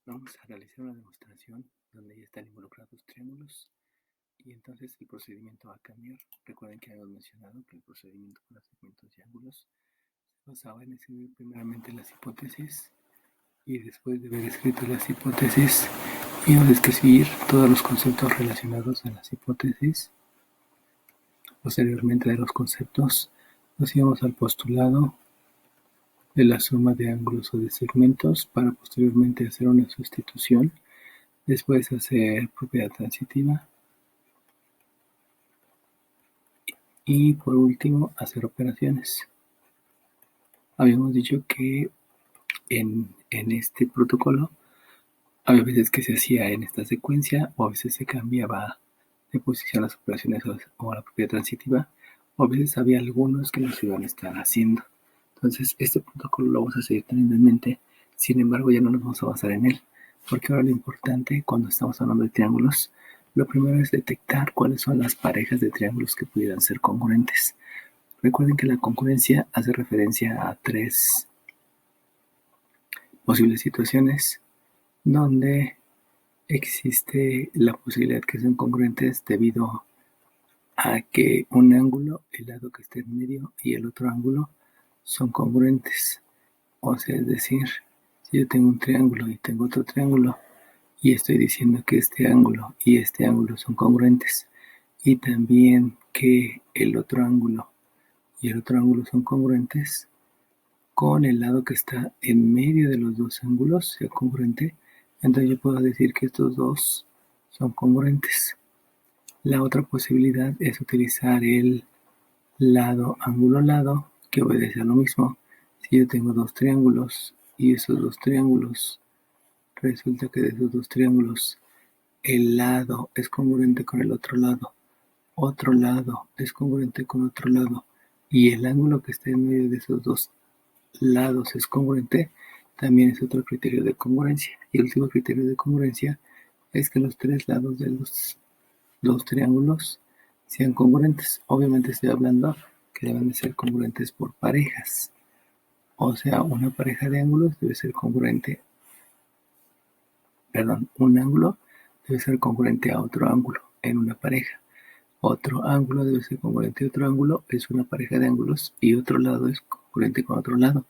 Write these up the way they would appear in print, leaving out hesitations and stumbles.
Vamos a realizar una demostración donde ya están involucrados triángulos y entonces el procedimiento va a cambiar. Recuerden que habíamos mencionado que el procedimiento para segmentos y ángulos se basaba en escribir primeramente las hipótesis y después de haber escrito las hipótesis íbamos a escribir todos los conceptos relacionados a las hipótesis. Posteriormente de los conceptos nos íbamos al postulado de la suma de ángulos o de segmentos para posteriormente hacer una sustitución. Después hacer propiedad transitiva y por último hacer operaciones. Habíamos dicho que en este protocolo había veces que se hacía en esta secuencia o a veces se cambiaba de posición las operaciones o la propiedad transitiva o a veces había algunos que no se iban a estar haciendo. Entonces este protocolo lo vamos a seguir teniendo en mente, sin embargo ya no nos vamos a basar en él, porque ahora lo importante cuando estamos hablando de triángulos, lo primero es detectar cuáles son las parejas de triángulos que pudieran ser congruentes. Recuerden que la congruencia hace referencia a tres posibles situaciones donde existe la posibilidad que sean congruentes debido a que un ángulo, el lado que está en medio y el otro ángulo son congruentes. O sea, es decir, si yo tengo un triángulo y tengo otro triángulo y estoy diciendo que este ángulo y este ángulo son congruentes y también que el otro ángulo y el otro ángulo son congruentes con el lado que está en medio de los dos ángulos, sea congruente, entonces yo puedo decir que estos dos son congruentes. La otra posibilidad es utilizar el lado ángulo lado, que obedece a lo mismo. Si yo tengo dos triángulos y esos dos triángulos, resulta que de esos dos triángulos el lado es congruente con el otro lado es congruente con otro lado y el ángulo que está en medio de esos dos lados es congruente, también es otro criterio de congruencia. Y el último criterio de congruencia es que los tres lados de los dos triángulos sean congruentes. Obviamente estoy hablando que deben de ser congruentes por parejas. O sea, una pareja de ángulos debe ser congruente, un ángulo debe ser congruente a otro ángulo en una pareja. Otro ángulo debe ser congruente a otro ángulo, es una pareja de ángulos, y otro lado es congruente con otro lado,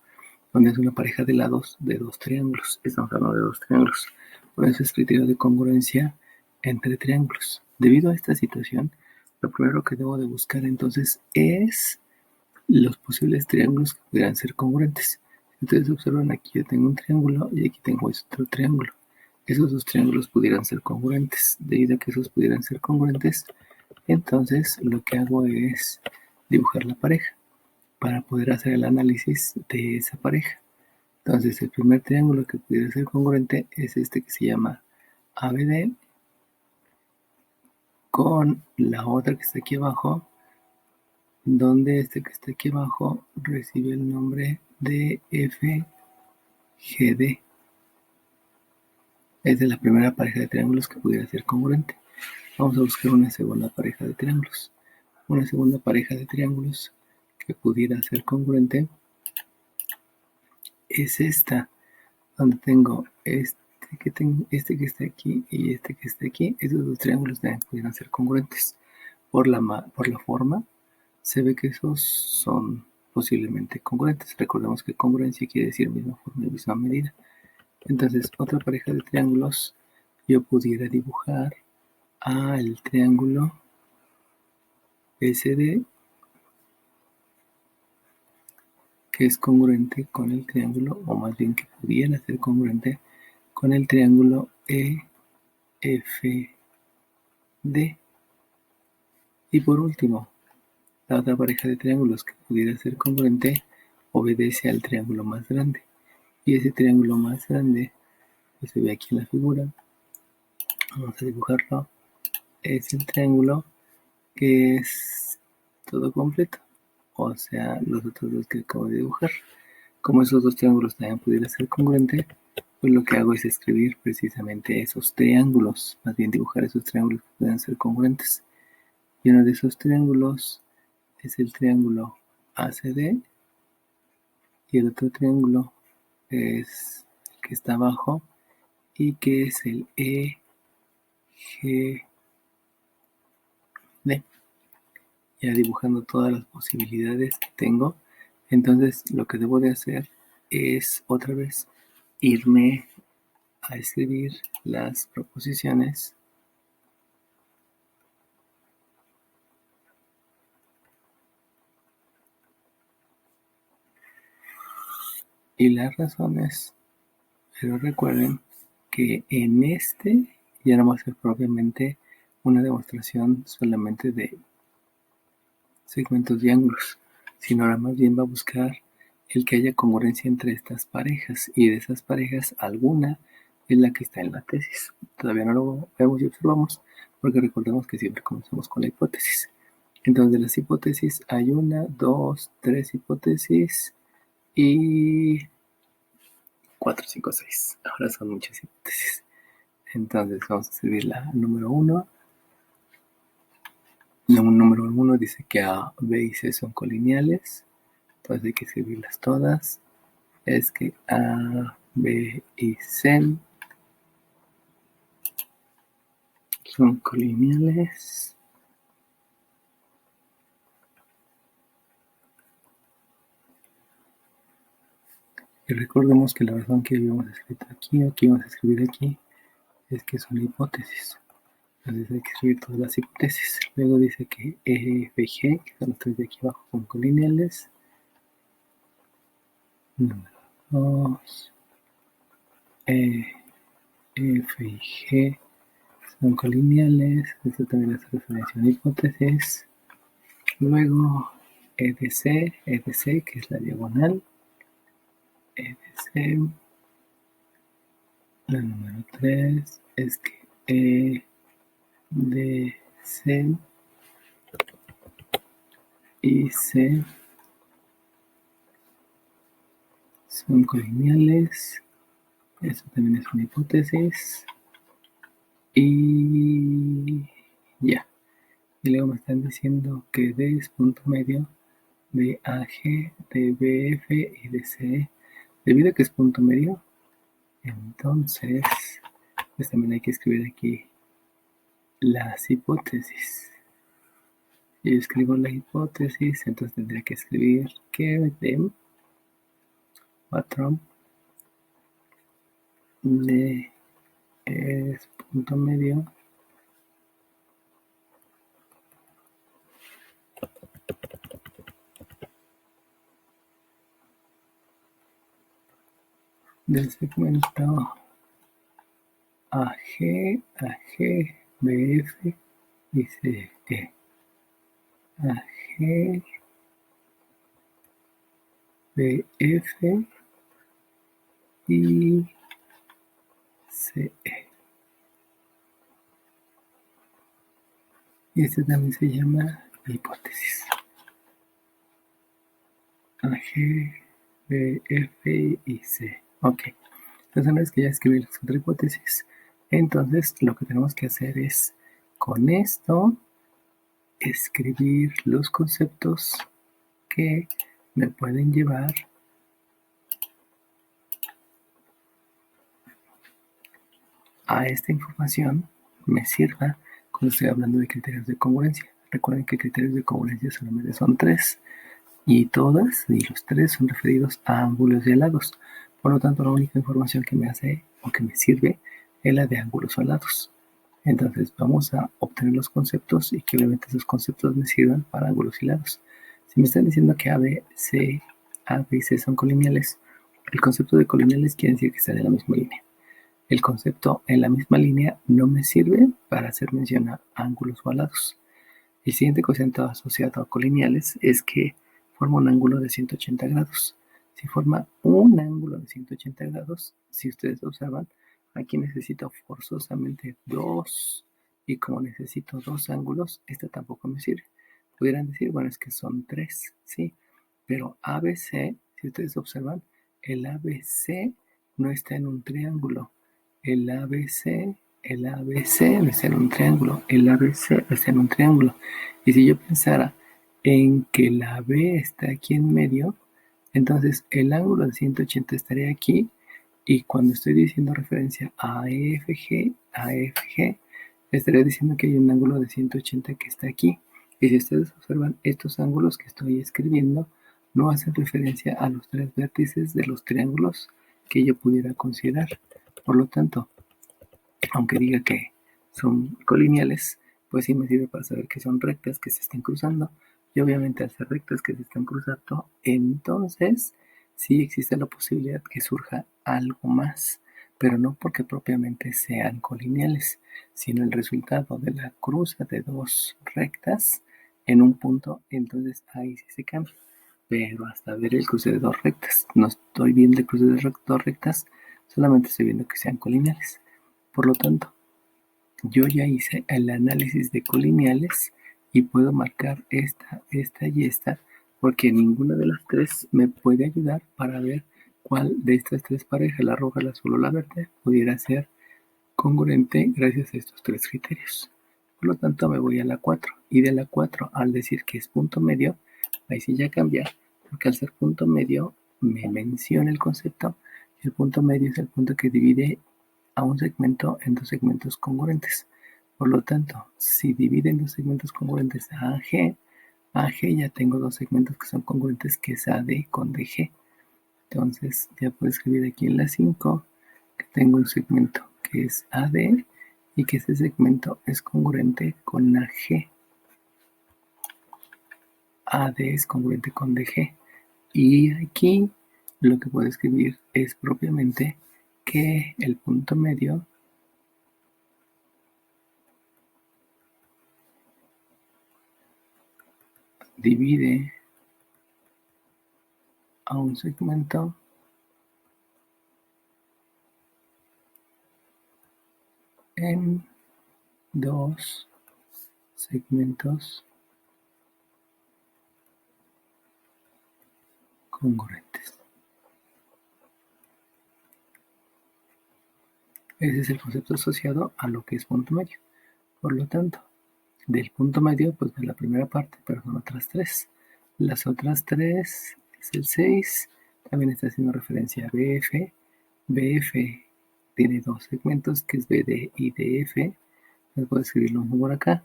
donde es una pareja de lados de dos triángulos. Estamos hablando de dos triángulos. Por eso es criterio de congruencia entre triángulos. Debido a esta situación, lo primero que debo de buscar entonces es los posibles triángulos que pudieran ser congruentes. Ustedes observan, aquí yo tengo un triángulo y aquí tengo otro triángulo. Esos dos triángulos pudieran ser congruentes. Debido a que esos pudieran ser congruentes, entonces lo que hago es dibujar la pareja para poder hacer el análisis de esa pareja. Entonces el primer triángulo que pudiera ser congruente es este que se llama ABD con la otra que está aquí abajo, donde este que está aquí abajo recibe el nombre de FGD. Esa es la primera pareja de triángulos que pudiera ser congruente. Vamos a buscar una segunda pareja de triángulos. Una segunda pareja de triángulos que pudiera ser congruente es esta, donde tengo este que está aquí y este que está aquí. Esos dos triángulos también pudieran ser congruentes. Por la forma, se ve que esos son posiblemente congruentes. Recordemos que congruencia quiere decir misma forma y misma medida. Entonces, otra pareja de triángulos, yo pudiera dibujar al triángulo SD, que es congruente con el triángulo, o más bien que pudiera ser congruente con el triángulo EFD. Y por último, la otra pareja de triángulos que pudiera ser congruente obedece al triángulo más grande. Y ese triángulo más grande, que se ve aquí en la figura, vamos a dibujarlo, es el triángulo que es todo completo. O sea, los otros dos que acabo de dibujar. Como esos dos triángulos también pudieran ser congruentes, pues lo que hago es escribir precisamente esos triángulos, más bien dibujar esos triángulos que puedan ser congruentes. Y uno de esos triángulos es el triángulo ACD y el otro triángulo es el que está abajo, y que es el EGD. Ya dibujando todas las posibilidades que tengo, entonces lo que debo de hacer es otra vez irme a escribir las proposiciones y las razones, pero recuerden que en este ya no va a ser propiamente una demostración solamente de segmentos de ángulos, sino ahora más bien va a buscar el que haya congruencia entre estas parejas, y de esas parejas alguna es la que está en la tesis. Todavía no lo vemos y observamos, porque recordemos que siempre comenzamos con la hipótesis. Entonces, de las hipótesis hay 1, 2, 3 hipótesis y 4, 5, 6. Ahora son muchas hipótesis. Entonces, vamos a escribir la número 1. La número 1 dice que A, B y C son colineales. Entonces hay que escribirlas todas. Es que A, B y C son colineales. Y recordemos que la razón que habíamos escrito aquí, o que íbamos a escribir aquí, es que son hipótesis. Entonces hay que escribir todas las hipótesis. Luego dice que E, F y G, que son los tres de aquí abajo, son colineales. Número 2. E, F y G son colineales. Esto también hace referencia a una hipótesis. Luego EDC, que es la diagonal. EDC. La número 3 es que EDC y C son colineales. Eso también es una hipótesis. Y ya. Y luego me están diciendo que D es punto medio de AG, de BF y de CE. Debido a que es punto medio, entonces pues también hay que escribir aquí las hipótesis. Si yo escribo la hipótesis, entonces tendría que escribir que D patrón de es punto medio del segmento AG, BF y CE. AG, BF y CE. Y este también se llama hipótesis. AG, BF y C. Ok. Entonces, una vez que ya escribí las cuatro hipótesis, entonces lo que tenemos que hacer es, con esto, escribir los conceptos que me pueden llevar a esta información, me sirva cuando estoy hablando de criterios de congruencia. Recuerden que criterios de congruencia solamente son 3, y todas y los 3 son referidos a ángulos y a lados. Por lo tanto, la única información que me hace o que me sirve es la de ángulos o lados. Entonces vamos a obtener los conceptos y que obviamente esos conceptos me sirvan para ángulos y lados. Si me están diciendo que A, B y C son colineales, el concepto de colineales quiere decir que están en la misma línea. El concepto en la misma línea no me sirve para hacer mención a ángulos o a lados. El siguiente concepto asociado a colineales es que forma un ángulo de 180 grados. Si forma un ángulo de 180 grados, si ustedes observan, aquí necesito forzosamente 2, y como necesito 2 ángulos, este tampoco me sirve. Pudieran decir, bueno, es que son 3, ¿sí? Pero ABC, si ustedes observan, el ABC no está en un triángulo. El ABC está en un triángulo. El ABC está en un triángulo. Y si yo pensara en que la B está aquí en medio, entonces el ángulo de 180 estaría aquí Y cuando estoy diciendo referencia a EFG, estaré diciendo que hay un ángulo de 180 que está aquí. Y si ustedes observan, estos ángulos que estoy escribiendo no hacen referencia a los tres vértices de los triángulos que yo pudiera considerar. Por lo tanto, aunque diga que son colineales, pues sí me sirve para saber que son rectas que se están cruzando. Y obviamente al ser rectas que se están cruzando, entonces sí existe la posibilidad que surja algo más, pero no porque propiamente sean colineales, sino el resultado de la cruza de dos rectas en un punto, entonces ahí sí se cambia. Pero hasta ver el cruce de dos rectas, no estoy viendo el cruce de dos rectas, solamente estoy viendo que sean colineales. Por lo tanto, yo ya hice el análisis de colineales y puedo marcar esta y esta, porque ninguna de las tres me puede ayudar para ver cuál de estas tres parejas, la roja, la azul o la verde, pudiera ser congruente gracias a estos tres criterios. Por lo tanto, me voy a la 4. Y de la 4, al decir que es punto medio, ahí sí ya cambia, porque al ser punto medio me menciona el concepto. El punto medio es el punto que divide a un segmento en dos segmentos congruentes. Por lo tanto, si divide en dos segmentos congruentes a G ya tengo dos segmentos que son congruentes, que es AD con DG. Entonces ya puedo escribir aquí en la 5 que tengo un segmento que es AD y que ese segmento es congruente con AG. AD es congruente con DG. Y aquí lo que puedo escribir es propiamente que el punto medio divide a un segmento en dos segmentos congruentes. Ese es el concepto asociado a lo que es punto medio. Por lo tanto, del punto medio, pues de la primera parte, pero son otras tres. Las otras tres es el 6, también está haciendo referencia a BF. BF tiene dos segmentos, que es BD y DF. Les puedo escribir lo mismo por acá,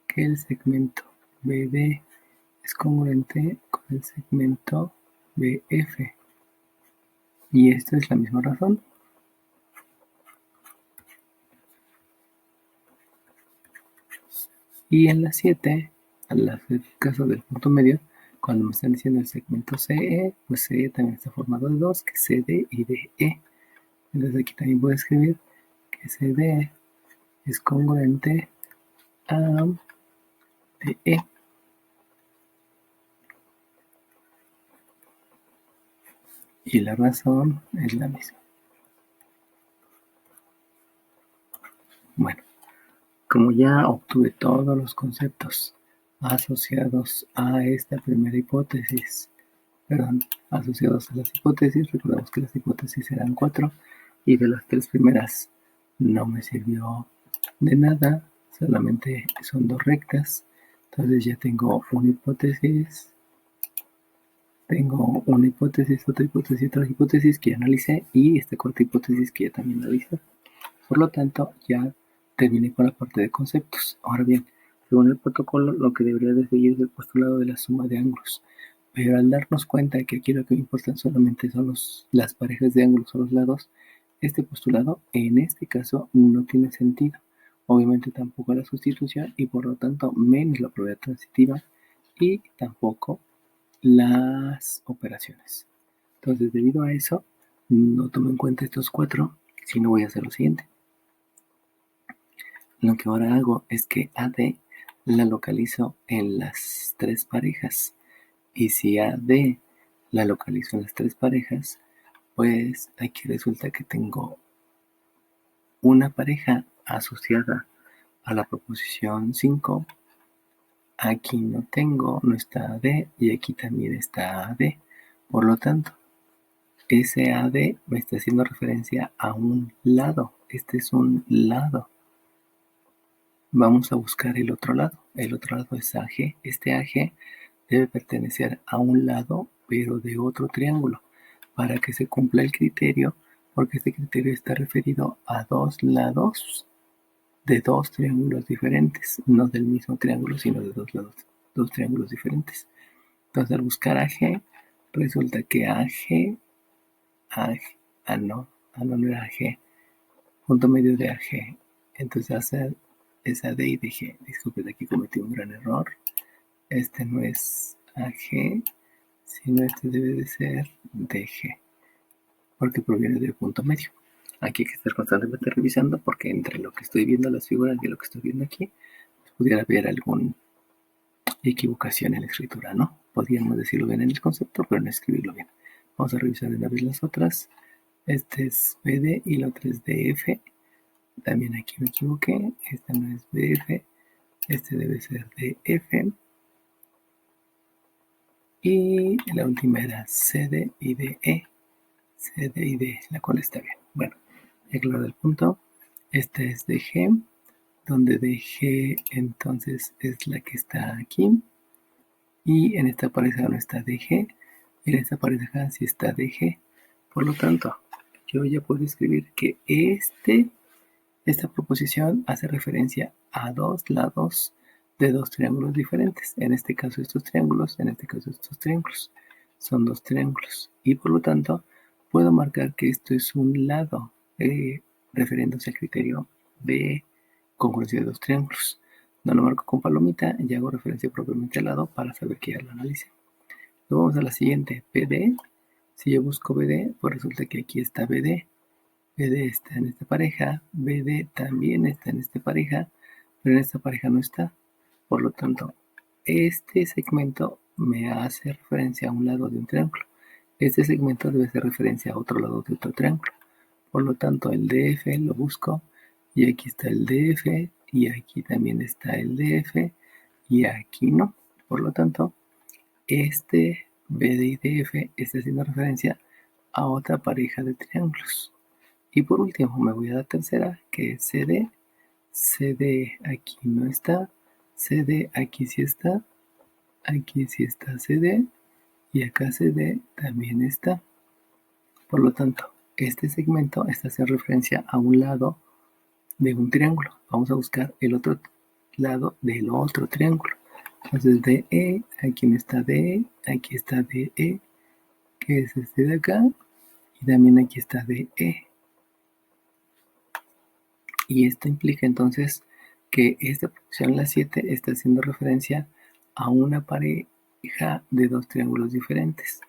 que el segmento BD es congruente con el segmento BF. Y esta es la misma razón. Y en la 7, al caso del punto medio, cuando me están diciendo el segmento CE, pues CE también está formado de dos, que es CD y DE. Entonces aquí también puedo escribir que CD es congruente a DE. Y la razón es la misma. Bueno, como ya obtuve todos los conceptos asociados a esta primera hipótesis, asociados a las hipótesis, recordamos que las hipótesis eran 4 y de las tres primeras no me sirvió de nada, solamente son dos rectas. Entonces ya tengo una hipótesis, otra hipótesis, otra hipótesis que ya analicé y esta cuarta hipótesis que ya también analicé. Por lo tanto, ya terminé con la parte de conceptos. Ahora bien, según el protocolo, lo que debería de seguir es el postulado de la suma de ángulos. Pero al darnos cuenta de que aquí lo que me importan solamente son las parejas de ángulos o los lados, este postulado en este caso no tiene sentido. Obviamente tampoco la sustitución y por lo tanto menos la probabilidad transitiva y tampoco las operaciones. Entonces, debido a eso, no tomo en cuenta estos cuatro, sino voy a hacer lo siguiente. Lo que ahora hago es que AD la localizo en las tres parejas. Y si AD la localizo en las tres parejas, pues aquí resulta que tengo una pareja asociada a la proposición 5. Aquí no tengo, no está AD y aquí también está AD. Por lo tanto, ese AD me está haciendo referencia a un lado. Este es un lado. Vamos a buscar el otro lado. El otro lado es AG. Este AG debe pertenecer a un lado, pero de otro triángulo. Para que se cumpla el criterio, porque este criterio está referido a dos lados de dos triángulos diferentes, no del mismo triángulo, sino de dos lados, dos triángulos diferentes. Entonces, al buscar AG, resulta que no era AG, punto medio de AG. Entonces, hacer es AD y DG. Disculpen, aquí cometí un gran error. Este no es AG, sino este debe de ser DG, porque proviene del punto medio. Aquí hay que estar constantemente revisando, porque entre lo que estoy viendo las figuras y lo que estoy viendo aquí, pudiera haber alguna equivocación en la escritura, ¿no? Podríamos decirlo bien en el concepto, pero no escribirlo bien. Vamos a revisar de una vez las otras. Este es BD y la otra es DF. También aquí me equivoqué. Esta no es BF. Este debe ser DF. Y la última era CD y DE. CD y DE, la cual está bien. Bueno, ya aclarado el punto. Esta es DG, donde DG entonces es la que está aquí. Y en esta pareja no está DG. Y en esta pareja sí está DG. Por lo tanto, yo ya puedo escribir que esta proposición hace referencia a dos lados de dos triángulos diferentes. En este caso estos triángulos, en este caso estos triángulos. Son dos triángulos. Y por lo tanto, puedo marcar que esto es un lado, refiriéndose al criterio de congruencia de dos triángulos. No lo marco con palomita y hago referencia propiamente al lado para saber que ya lo analicé. Luego vamos a la siguiente, BD. Si yo busco BD, pues resulta que aquí está BD. BD está en esta pareja, BD también está en esta pareja, pero en esta pareja no está. Por lo tanto, este segmento me hace referencia a un lado de un triángulo. Este segmento debe hacer referencia a otro lado de otro triángulo. Por lo tanto, el DF lo busco y aquí está el DF y aquí también está el DF y aquí no. Por lo tanto, este BD y DF está haciendo referencia a otra pareja de triángulos. Y por último me voy a la tercera, que es CD. CD aquí no está, CD aquí sí está CD y acá CD también está. Por lo tanto, este segmento está haciendo referencia a un lado de un triángulo. Vamos a buscar el otro lado del otro triángulo. Entonces DE, aquí no está DE, aquí está DE, que es este de acá, y también aquí está DE. Y esto implica entonces que esta posición, la 7, está haciendo referencia a una pareja de dos triángulos diferentes.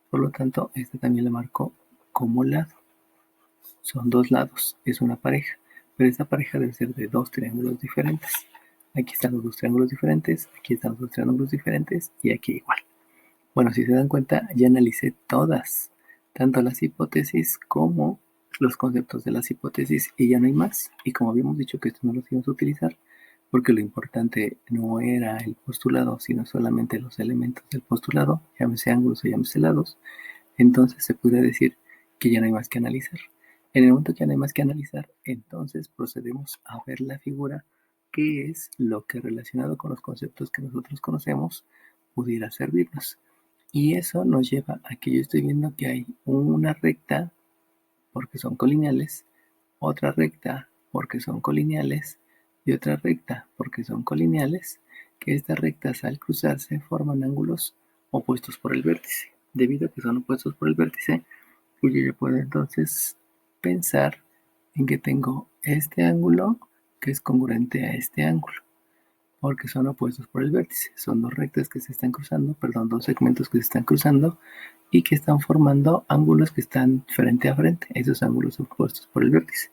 Por lo tanto, esta también la marco como lado. Son dos lados, es una pareja, pero esta pareja debe ser de dos triángulos diferentes. Aquí están los dos triángulos diferentes, aquí están los dos triángulos diferentes y aquí igual. Bueno, si se dan cuenta, ya analicé todas, tanto las hipótesis como los conceptos de las hipótesis y ya no hay más. Y como habíamos dicho que esto no lo íbamos a utilizar, porque lo importante no era el postulado, sino solamente los elementos del postulado, llámese ángulos o llámese lados, entonces se puede decir que ya no hay más que analizar. En el momento que ya no hay más que analizar, entonces procedemos a ver la figura, que es lo que relacionado con los conceptos que nosotros conocemos pudiera servirnos. Y eso nos lleva a que yo estoy viendo que hay una recta porque son colineales, otra recta porque son colineales y otra recta porque son colineales, que estas rectas al cruzarse forman ángulos opuestos por el vértice. Debido a que son opuestos por el vértice, pues yo ya puedo entonces pensar en que tengo este ángulo que es congruente a este ángulo, porque son opuestos por el vértice. Son dos rectas que se están cruzando, perdón, dos segmentos que se están cruzando y que están formando ángulos que están frente a frente, esos ángulos opuestos por el vértice.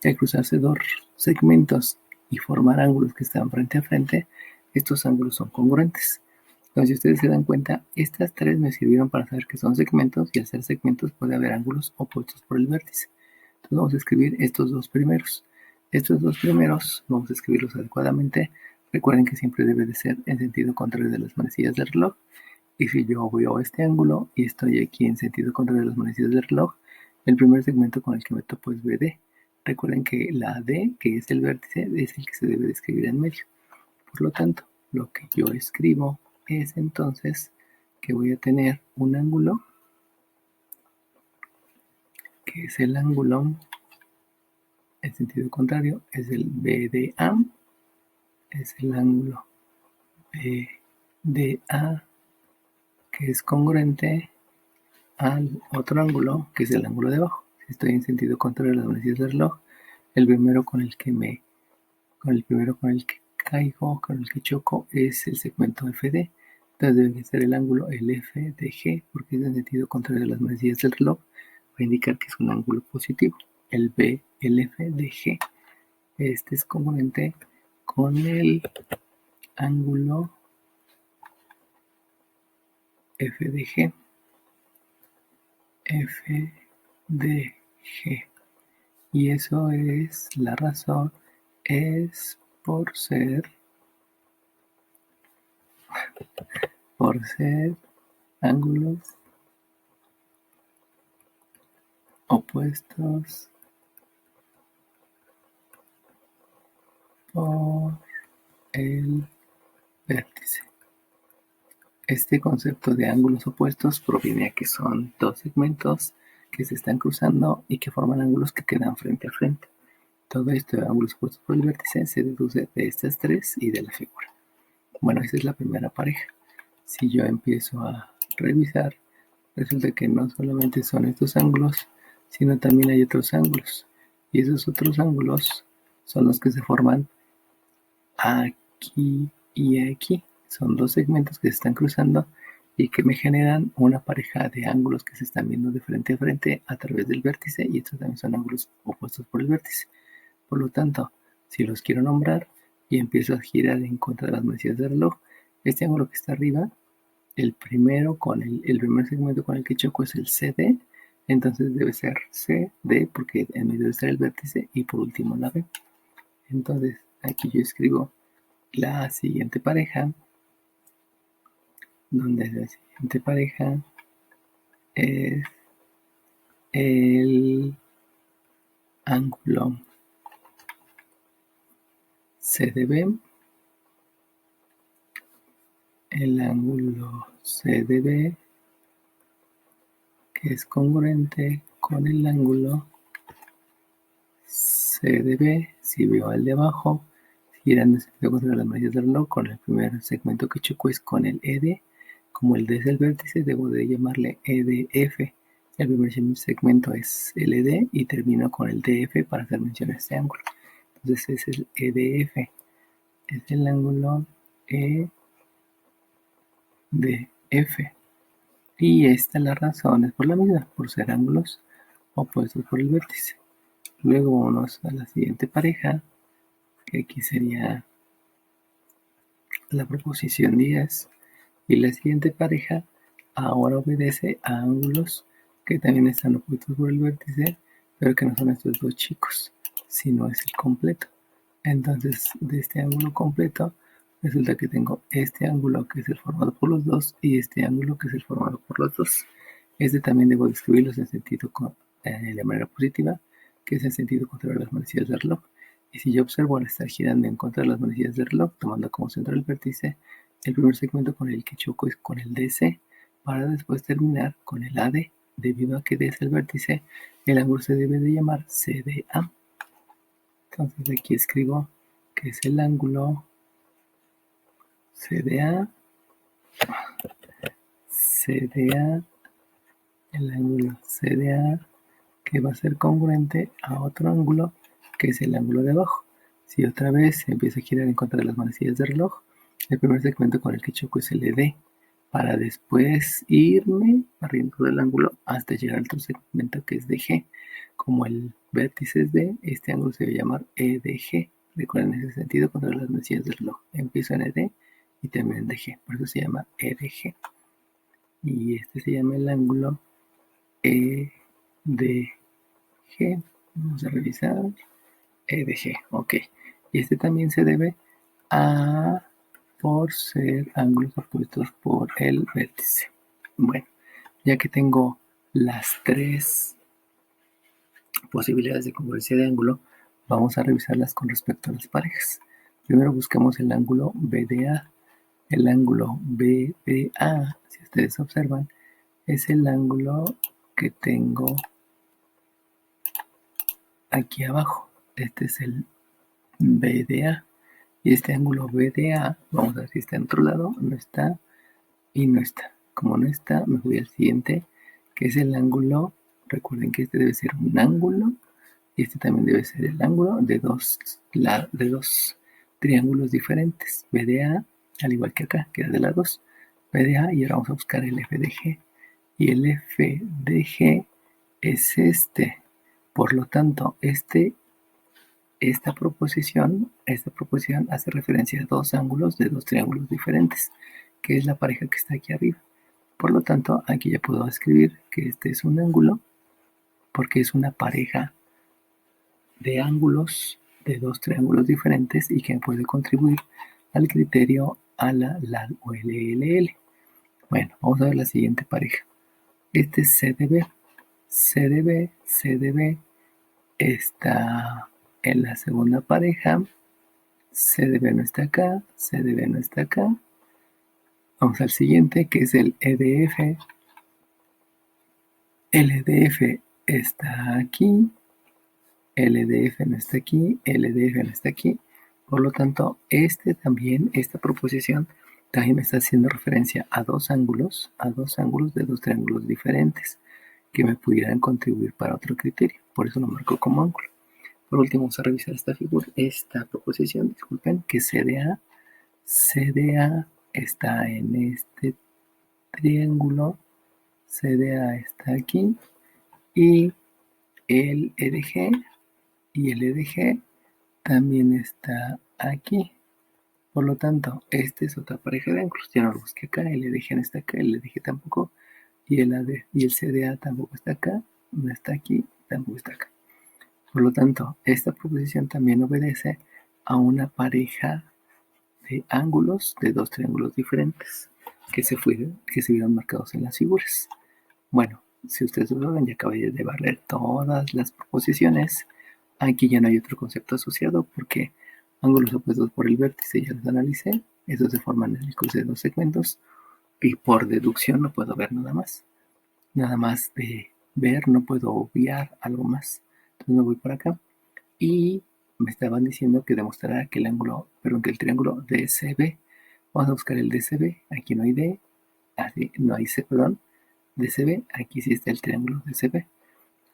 Y al cruzarse dos segmentos y formar ángulos que están frente a frente, estos ángulos son congruentes. Entonces, si ustedes se dan cuenta, estas tres me sirvieron para saber que son segmentos y al ser segmentos puede haber ángulos opuestos por el vértice. Entonces vamos a escribir estos dos primeros. Estos dos primeros vamos a escribirlos adecuadamente. Recuerden que siempre debe de ser en sentido contrario de las manecillas del reloj. Y si yo veo este ángulo y estoy aquí en sentido contrario de las manecillas del reloj, el primer segmento con el que me topo es BD. Recuerden que la D, que es el vértice, es el que se debe de escribir en medio. Por lo tanto, lo que yo escribo es entonces que voy a tener un ángulo que es el ángulo en sentido contrario, es el BDA, es el ángulo BDA que es congruente al otro ángulo que es el ángulo de abajo. Si estoy en sentido contrario a las manecillas del reloj, el primero con el que caigo, con el que choco, es el segmento FD. Entonces debe ser el ángulo el F de G, porque es en sentido contrario a las manecillas del reloj, va a indicar que es un ángulo positivo. El B, el F de G. Este es congruente con el ángulo F de G. F de G. Y eso es la razón, es por ser ángulos opuestos por el vértice. Este concepto de ángulos opuestos proviene a que son dos segmentos que se están cruzando y que forman ángulos que quedan frente a frente. Todo esto de ángulos opuestos por el vértice se deduce de estas tres y de la figura. Bueno, esa es la primera pareja. Si yo empiezo a revisar, resulta que no solamente son estos ángulos, sino también hay otros ángulos. Y esos otros ángulos son los que se forman aquí y aquí. Son dos segmentos que se están cruzando y que me generan una pareja de ángulos que se están viendo de frente a frente a través del vértice, y estos también son ángulos opuestos por el vértice. Por lo tanto, si los quiero nombrar y empiezo a girar en contra de las manecillas del reloj, este ángulo que está arriba, el primer segmento con el que choco es el CD, entonces debe ser CD porque en medio debe estar el vértice, y por último la B. Entonces aquí yo escribo la siguiente pareja, donde la siguiente pareja es el ángulo CDB, el ángulo CDB que es congruente con el ángulo CDB. Si veo al de abajo, girando en sentido contrario a las manecillas del reloj, con el primer segmento que choco es con el ED. Como el D es el vértice, debo de llamarle EDF. El primer segmento es el ED y termino con el DF para hacer mención a este ángulo. Entonces es el EDF, es el ángulo EDF. Y esta la razón es por la misma, por ser ángulos opuestos por el vértice. Luego vamos a la siguiente pareja, que aquí sería la proposición 10. Y la siguiente pareja ahora obedece a ángulos que también están opuestos por el vértice, pero que no son estos dos chicos, sino es el completo. Entonces, de este ángulo completo, resulta que tengo este ángulo que es el formado por los dos y este ángulo que es el formado por los dos. Este también debo describirlos en sentido de manera positiva, que es en sentido contrario a las manecillas del reloj. Y si yo observo al estar girando en contra de las manecillas del reloj, tomando como centro el vértice, el primer segmento con el que choco es con el DC, para después terminar con el AD. Debido a que D es el vértice, el ángulo se debe de llamar CDA. Entonces aquí escribo que es el ángulo CDA, el ángulo CDA que va a ser congruente a otro ángulo que es el ángulo de abajo. Si otra vez empiezo a girar en contra de las manecillas del reloj, el primer segmento con el que choco es el ED, para después irme barriendo del ángulo hasta llegar al otro segmento que es DG. Como el vértice es D, este ángulo se debe llamar EDG. Recuerden ese sentido contra las manecillas del reloj. Empiezo en ED y termino en DG, por eso se llama EDG. Y este se llama el ángulo EDG. Vamos a revisar. EDG, ok. Y este también se debe a por ser ángulos opuestos por el vértice. Bueno, ya que tengo las tres posibilidades de congruencia de ángulo, vamos a revisarlas con respecto a las parejas. Primero buscamos el ángulo BDA. El ángulo BDA, si ustedes observan, es el ángulo que tengo aquí abajo. Este es el BDA. Y este ángulo BDA, vamos a ver si está en otro lado, no está y no está. Como no está, me voy al siguiente, que es el ángulo. Recuerden que este debe ser un ángulo y este también debe ser el ángulo de dos triángulos diferentes. BDA, al igual que acá, que es de lados. BDA, y ahora vamos a buscar el FDG. Y el FDG es este. Por lo tanto, esta proposición hace referencia a dos ángulos de dos triángulos diferentes, que es la pareja que está aquí arriba. Por lo tanto, aquí ya puedo escribir que este es un ángulo, porque es una pareja de ángulos de dos triángulos diferentes y que puede contribuir al criterio a la LAL o LLL. Bueno, vamos a ver la siguiente pareja. Este es CDB. CDB está en la segunda pareja. CDB no está acá, CDB no está acá. Vamos al siguiente, que es el EDF. El EDF está aquí, el EDF no está aquí, el EDF no está aquí. Por lo tanto, esta proposición también me está haciendo referencia a dos ángulos de dos triángulos diferentes que me pudieran contribuir para otro criterio. Por eso lo marco como ángulo. Por último, vamos a revisar esta proposición, disculpen, que CDA está en este triángulo, CDA está aquí, y el EDG también está aquí. Por lo tanto, esta es otra pareja de ángulos. Ya no lo busqué acá, el EDG no está acá, el EDG tampoco, y el CDA tampoco está acá, no está aquí, tampoco está acá. Por lo tanto, esta proposición también obedece a una pareja de ángulos de dos triángulos diferentes que se vieron marcados en las figuras. Bueno, si ustedes lo ven, ya acabé de barrer todas las proposiciones. Aquí ya no hay otro concepto asociado porque ángulos opuestos por el vértice ya los analicé. Esos se forman en el cruce de dos segmentos y por deducción no puedo ver nada más. Nada más de ver no puedo obviar algo más. Entonces me voy por acá y me estaban diciendo que demostrara que que el triángulo DCB. Vamos a buscar el DCB. Aquí no hay D, no hay C, perdón. DCB, aquí sí está el triángulo DCB.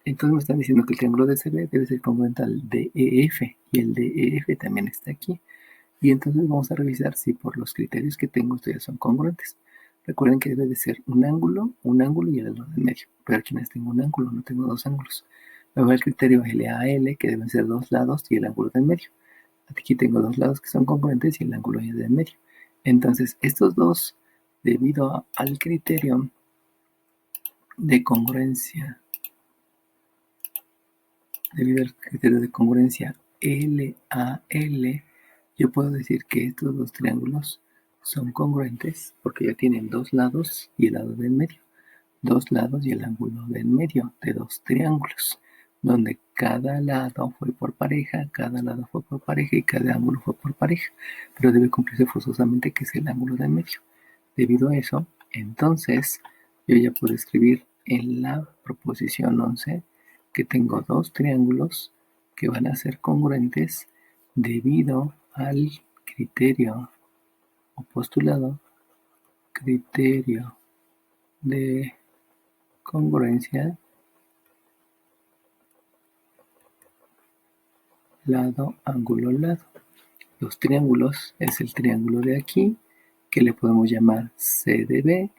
Entonces me están diciendo que el triángulo DCB debe ser congruente al DEF y el DEF también está aquí. Y entonces vamos a revisar si por los criterios que tengo ustedes son congruentes. Recuerden que debe de ser un ángulo y el lado del medio. Pero aquí no tengo un ángulo, no tengo dos ángulos. Me voy al criterio LAL, que deben ser dos lados y el ángulo del medio. Aquí tengo dos lados que son congruentes y el ángulo del medio. Entonces, estos dos, debido al criterio de congruencia, LAL, yo puedo decir que estos dos triángulos son congruentes porque ya tienen dos lados y el lado del medio. Dos lados y el ángulo del medio de dos triángulos, donde cada lado fue por pareja y cada ángulo fue por pareja, pero debe cumplirse forzosamente que es el ángulo del medio. Debido a eso, entonces, yo ya puedo escribir en la proposición 11 que tengo dos triángulos que van a ser congruentes debido al criterio o postulado, criterio de congruencia lado, ángulo, lado. Los triángulos es el triángulo de aquí, que le podemos llamar CDB,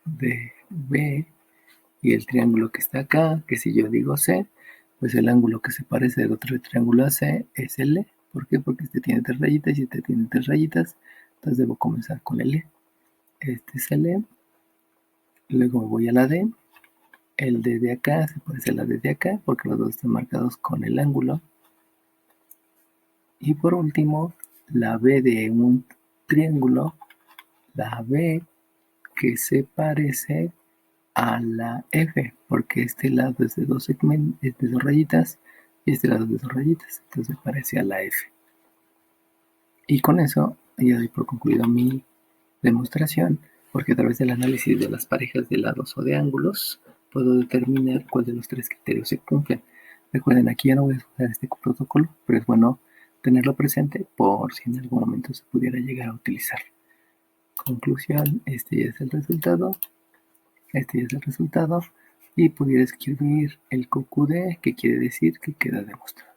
CDB, y el triángulo que está acá, que si yo digo C, pues el ángulo que se parece del otro triángulo a C es el E. ¿Por qué? Porque este tiene tres rayitas y este tiene tres rayitas, entonces debo comenzar con el E. Este es el E, luego voy a la D. El D de acá se parece a la D de acá porque los dos están marcados con el ángulo. Y por último, la B de un triángulo, la B que se parece a la F, porque este lado es de dos segmentos, es de dos rayitas, y este lado es de dos rayitas, entonces se parece a la F. Y con eso ya doy por concluido mi demostración, porque a través del análisis de las parejas de lados o de ángulos, puedo determinar cuál de los tres criterios se cumplen. Recuerden, aquí ya no voy a usar este protocolo, pero es bueno tenerlo presente por si en algún momento se pudiera llegar a utilizar. Conclusión, este ya es el resultado, y pudiera escribir el QQD, que quiere decir que queda demostrado.